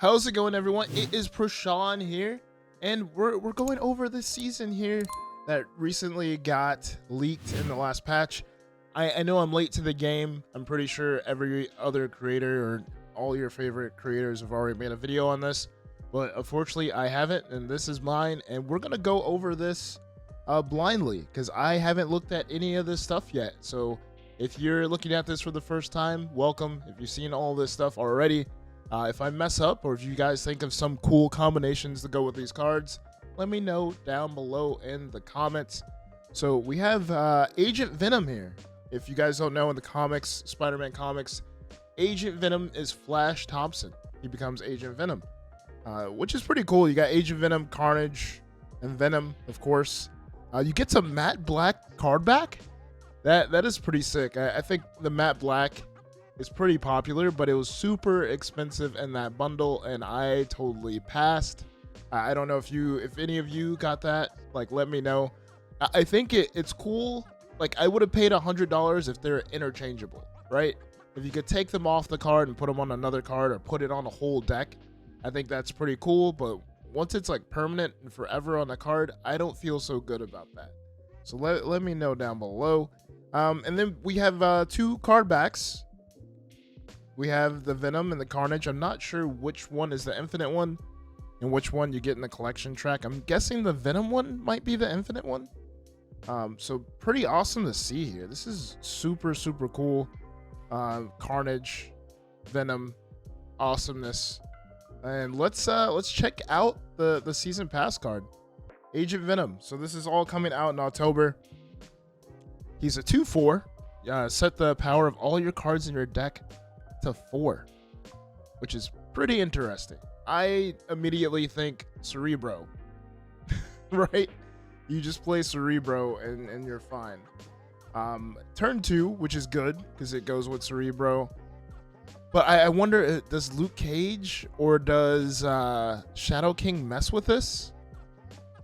How's it going, everyone? It is Prashan here, and we're going over this season here that recently got leaked in the last patch. I know I'm late to the game. I'm pretty sure every other creator or all your favorite creators have already made a video on this, but unfortunately I haven't, and this is mine, and we're gonna go over this blindly because I haven't looked at any of this stuff yet. So if you're looking at this for the first time, welcome. If you've seen all this stuff already, if I mess up or if you guys think of some cool combinations to go with these cards, let me know down below in the comments. So we have Agent Venom here. If you guys don't know, in the comics, Spider-Man comics, Agent Venom is Flash Thompson. He becomes Agent Venom, which is pretty cool. You got Agent Venom, Carnage, and Venom, of course. You get some matte black card back. That is pretty sick. I think the matte black is pretty popular, but it was super expensive in that bundle, and I totally passed. I don't know if any of you got that. Like, let me know. I think it's cool. Like, I would have paid $100 if they're interchangeable, right? If you could take them off the card and put them on another card or put it on a whole deck, I think that's pretty cool. But once it's like permanent and forever on the card, I don't feel so good about that. So let me know down below. And then we have two card backs. We have the Venom and the Carnage. I'm not sure which one is the Infinite one and which one you get in the collection track. I'm guessing the Venom one might be the Infinite one. So pretty awesome to see here. This is super cool. Carnage, Venom, awesomeness. And let's check out the season pass card, Agent Venom. So this is all coming out in October. He's a 2/4. Set the power of all your cards in your deck to 4, which is pretty interesting. I immediately think Cerebro, right? You just play Cerebro and you're fine. Turn 2, which is good because it goes with Cerebro. But I wonder, does Luke Cage or does Shadow King mess with this?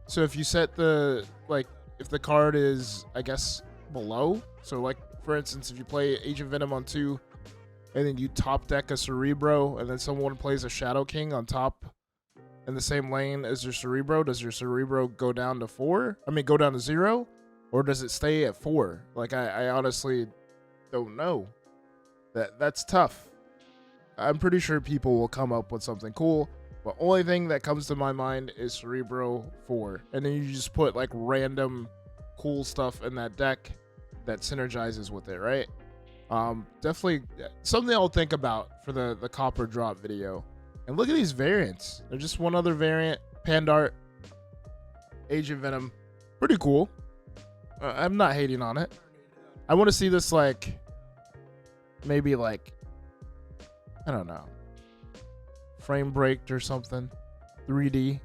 So if you set if the card is, I guess, below. So like, for instance, if you play Agent Venom on 2, and then you top deck a Cerebro, and then someone plays a Shadow King on top in the same lane as your Cerebro, does your Cerebro go down to 4? I mean, go down to 0? Or does it stay at 4? Like, I honestly don't know. That's tough. I'm pretty sure people will come up with something cool, but only thing that comes to my mind is Cerebro 4. And then you just put, like, random cool stuff in that deck that synergizes with it, right? Definitely something I'll think about for the copper drop video. And look at these variants. There's just one other variant, Pandart, Agent Venom. Pretty cool. I'm not hating on it. I want to see this, like, maybe like, I don't know, frame breaked or something, 3D.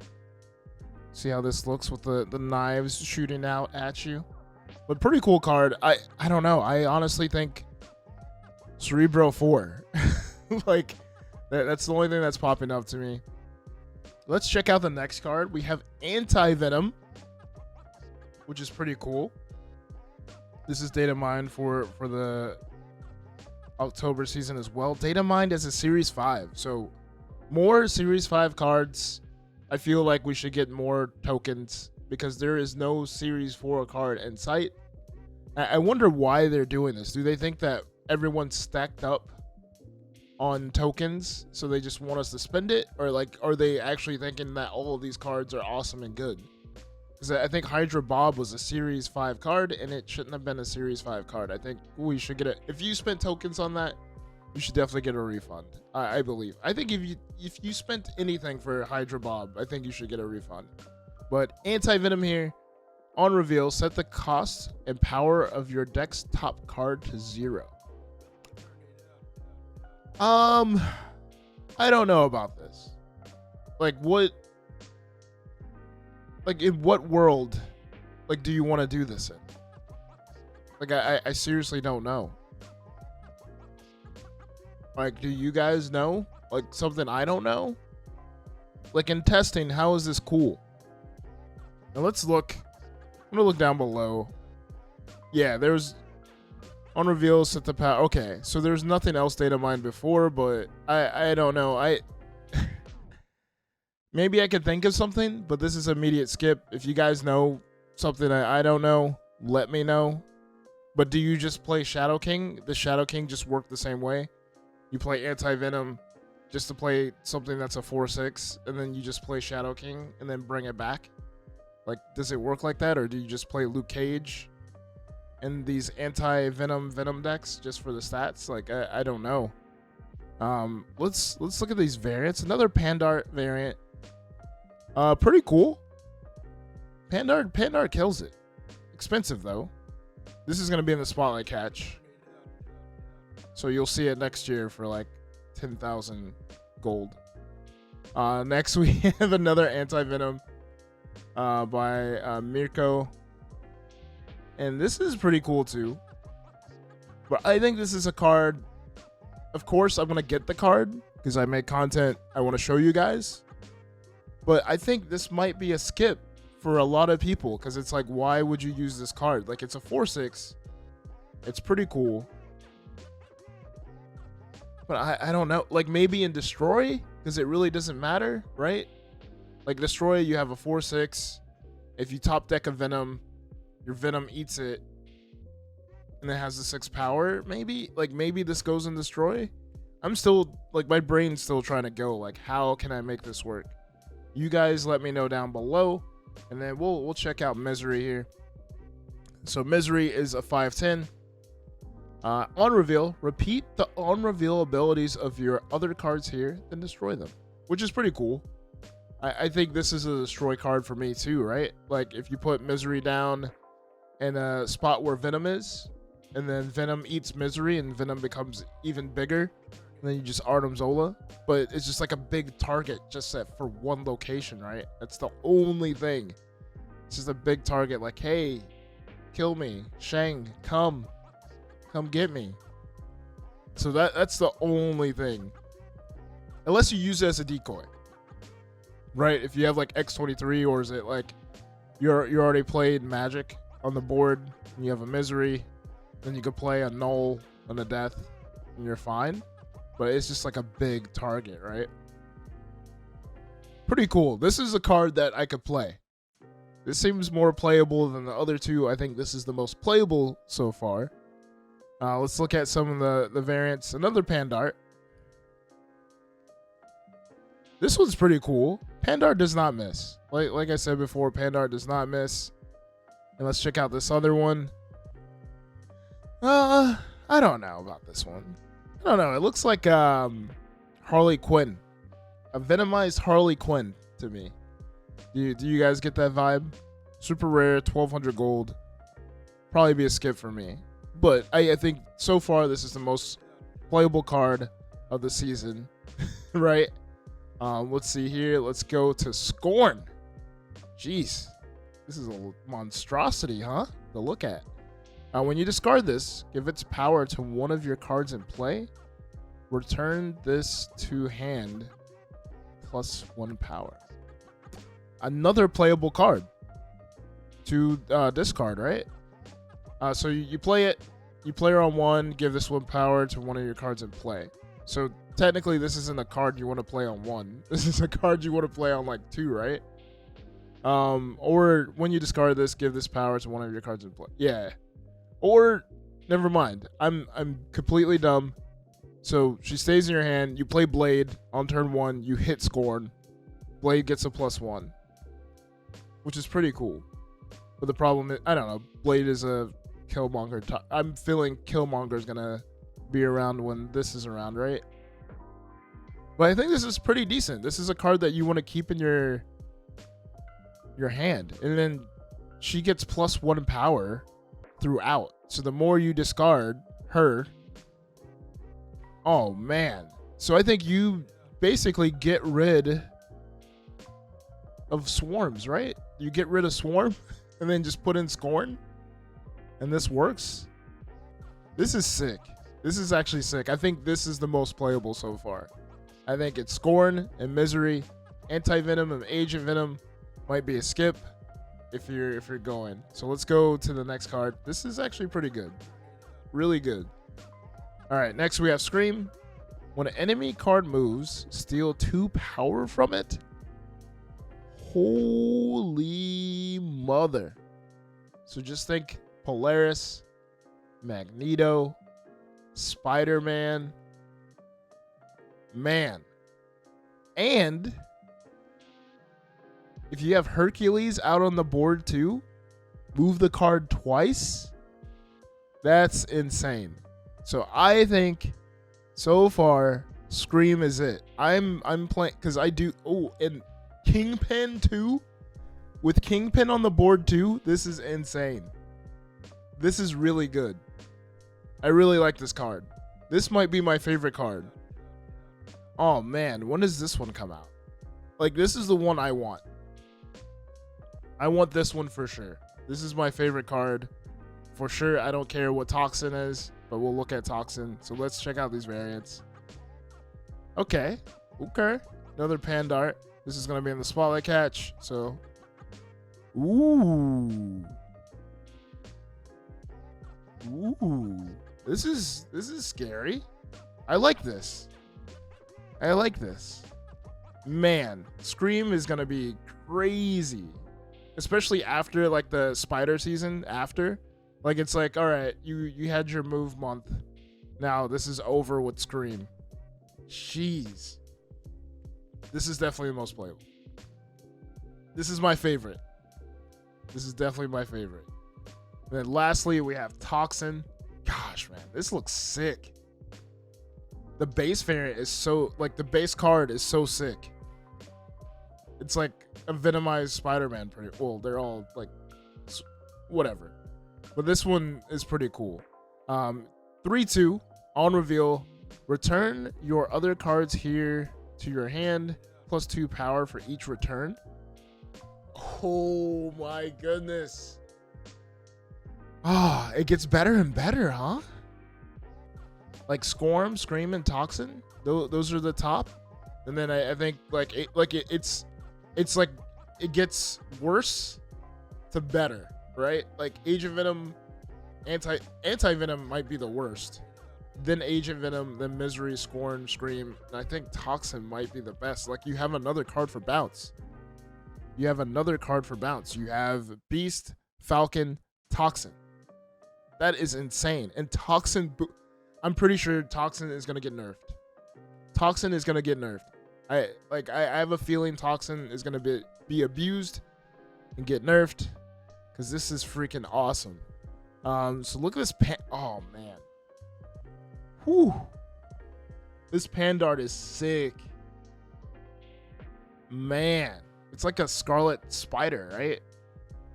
See how this looks with the knives shooting out at you. But pretty cool card. I don't know. I honestly think Cerebro 4. Like, that's the only thing that's popping up to me. Let's check out the next card. We have Anti-Venom, which is pretty cool. This is data mined for the October season as well. Data mined as a Series 5. So more Series 5 cards. I feel like we should get more tokens because there is no Series 4 card in sight. I wonder why they're doing this. Do they think that everyone's stacked up on tokens, so they just want us to spend it? Or, like, are they actually thinking that all of these cards are awesome and good? Because I think Hydra Bob was a Series 5 card, and it shouldn't have been a Series 5 card. I think we should get it. If you spent tokens on that, you should definitely get a refund. I believe. I think if you spent anything for Hydra Bob, I think you should get a refund. But Anti-Venom here, on reveal, set the cost and power of your deck's top card to 0. I don't know about this. Like, what? Like, in what world, like, do you want to do this in? Like, I seriously don't know. Like, do you guys know? Like, something I don't know? Like, in testing, how is this cool? Now, let's look. I'm going to look down below. Yeah, there's on reveal, set the power. Okay, so there's nothing else data mined before, but I don't know. Maybe I could think of something, but this is immediate skip. If you guys know something I don't know, let me know. But do you just play Shadow King? The Shadow King just work the same way? You play Anti-Venom just to play something that's a 4/6, and then you just play Shadow King and then bring it back? Like, does it work like that, or do you just play Luke Cage and these Anti-Venom Venom decks just for the stats? Like, I don't know. Let's look at these variants. Another Pandart variant. Pretty cool. Pandart kills it. Expensive though. This is gonna be in the spotlight catch, so you'll see it next year for like 10,000 gold. Next we have another Anti-Venom by Mirko, and this is pretty cool too. But I think this is a card. Of course, I'm gonna get the card because I make content I want to show you guys. But I think this might be a skip for a lot of people because it's like, why would you use this card? Like, it's a 4/6. It's pretty cool. But I don't know. Like, maybe in Destroy, because it really doesn't matter, right? Like, Destroy, you have a 4/6. If you top deck a Venom, your Venom eats it, and it has the 6 power, maybe? Like, maybe this goes in Destroy? I'm still, like, my brain's still trying to go, like, how can I make this work? You guys let me know down below, and then we'll check out Misery here. So Misery is a 5/10. On reveal, repeat the on reveal abilities of your other cards here, then destroy them, which is pretty cool. I think this is a destroy card for me too, right? Like, if you put Misery down in a spot where Venom is, and then Venom eats Misery and Venom becomes even bigger, and then you just Artem Zola, but it's just like a big target just set for one location, right? That's the only thing. It's just a big target, like, hey, kill me, Shang, come get me. So that's the only thing, unless you use it as a decoy, right? If you have like X23, or is it like you already played Magic on the board and you have a Misery, then you could play a Null and a Death and you're fine. But it's just like a big target, right? Pretty cool. This is a card that I could play. This seems more playable than the other two. I think this is the most playable so far. Let's look at some of the variants. Another Pandart. This one's pretty cool. Pandart does not miss. Like I said before, Pandart does not miss. And let's check out this other one. I don't know about this one. I don't know. It looks like Harley Quinn. A venomized Harley Quinn to me. Do you guys get that vibe? Super rare, 1,200 gold. Probably be a skip for me. But I think so far this is the most playable card of the season. Right? Let's see here. Let's go to Scorn. Jeez. This is a monstrosity, huh? To look at. When you discard this, give its power to one of your cards in play. Return this to hand +1 power. Another playable card to discard, right? So you play it, you play her on 1, give this 1 power to one of your cards in play. So technically this isn't a card you want to play on 1. This is a card you want to play on like 2, right? Or when you discard this, give this power to one of your cards in play. Yeah. Or never mind. I'm completely dumb. So she stays in your hand. You play Blade on turn 1. You hit Scorn. Blade gets a +1, which is pretty cool. But the problem is, I don't know. Blade is a Killmonger. I'm feeling Killmonger is gonna be around when this is around, right? But I think this is pretty decent. This is a card that you want to keep in your hand, and then she gets +1 power throughout. So the more you discard her, oh man. So I think you basically get rid of swarms, right? You get rid of Swarm and then just put in Scorn, and this works. This is sick. This is actually sick. I think this is the most playable so far. I think it's Scorn and Misery. Anti-Venom and Agent Venom might be a skip if you're going. So let's go to the next card. This is actually pretty good. Really good. All right, next we have Scream. When an enemy card moves, steal 2 power from it. Holy mother. So just think Polaris, Magneto, Spider-Man. Man. And if you have Hercules out on the board too, move the card twice. That's insane. So I think so far Scream is it. I'm playing because I do. Oh, and Kingpin too. With Kingpin on the board too, this is insane. This is really good. I really like this card. This might be my favorite card. Oh man, when does this one come out? Like, this is the one I want. I want this one for sure. This is my favorite card for sure. I don't care what Toxin is, but we'll look at Toxin. So let's check out these variants. Okay. Another Pandart. This is gonna be in the Spotlight Catch. So, ooh. This is scary. I like this. Man, Scream is gonna be crazy, especially after like the Spider season. After, like, it's like, all right, you had your move month. Now this is over with Scream. Jeez, this is definitely the most playable. This is my favorite. This is definitely my favorite. And then lastly, we have Toxin. Gosh, man, this looks sick. The base variant is so, like, the base card is so sick. It's like a Venomized Spider-Man. Pretty well, they're all like whatever, but this one is pretty cool. 3/2 on reveal. Return your other cards here to your hand, +2 power for each return. Oh my goodness. Ah, it gets better and better, huh? Like Squirm, Scream, and Toxin. Those are the top. And then I think it's like it gets worse to better, right? Like Agent Venom, Anti-Venom might be the worst. Then Agent Venom, then Misery, Scorn, Scream, and I think Toxin might be the best. Like, you have another card for bounce. You have Beast, Falcon, Toxin. That is insane. And Toxin, I'm pretty sure Toxin is gonna get nerfed. I have a feeling Toxin is gonna be abused and get nerfed, because this is freaking awesome. So look at this oh man. Whew. This Pandart is sick. Man. It's like a Scarlet Spider, right?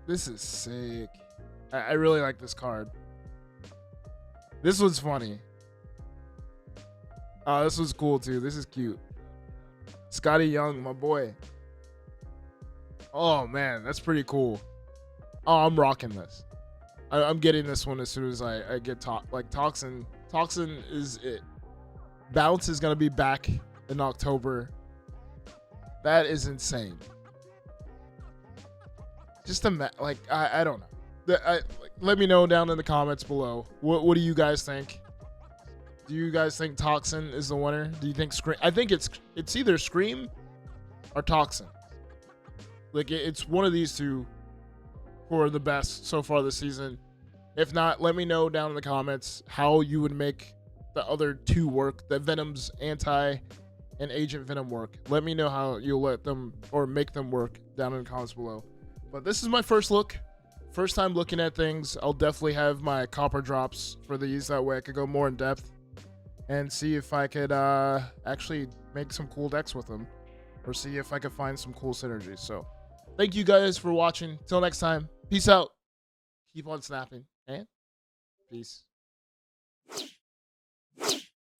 This is sick. I really like this card. This one's funny. Oh, this was cool too. This is cute. Scotty Young, my boy. Oh man, that's pretty cool. Oh, I'm rocking this. I'm getting this one as soon as I get Toxin. Toxin is it. Bounce is gonna be back in October. That is insane. Just I don't know. Let me know down in the comments below. What do you guys think? Do you guys think Toxin is the winner? Do you think Scream? I think it's either Scream or Toxin. Like, it's one of these two for the best so far this season. If not, let me know down in the comments how you would make the other two work, the Venom's Anti and Agent Venom work. Let me know how you'll let them or make them work down in the comments below. But this is my first time looking at things. I'll definitely have my copper drops for these. That way I could go more in depth and see if I could actually make some cool decks with them, or see if I could find some cool synergies. So thank you guys for watching. Till next time, peace out. Keep on snapping, and peace.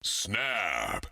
Snap.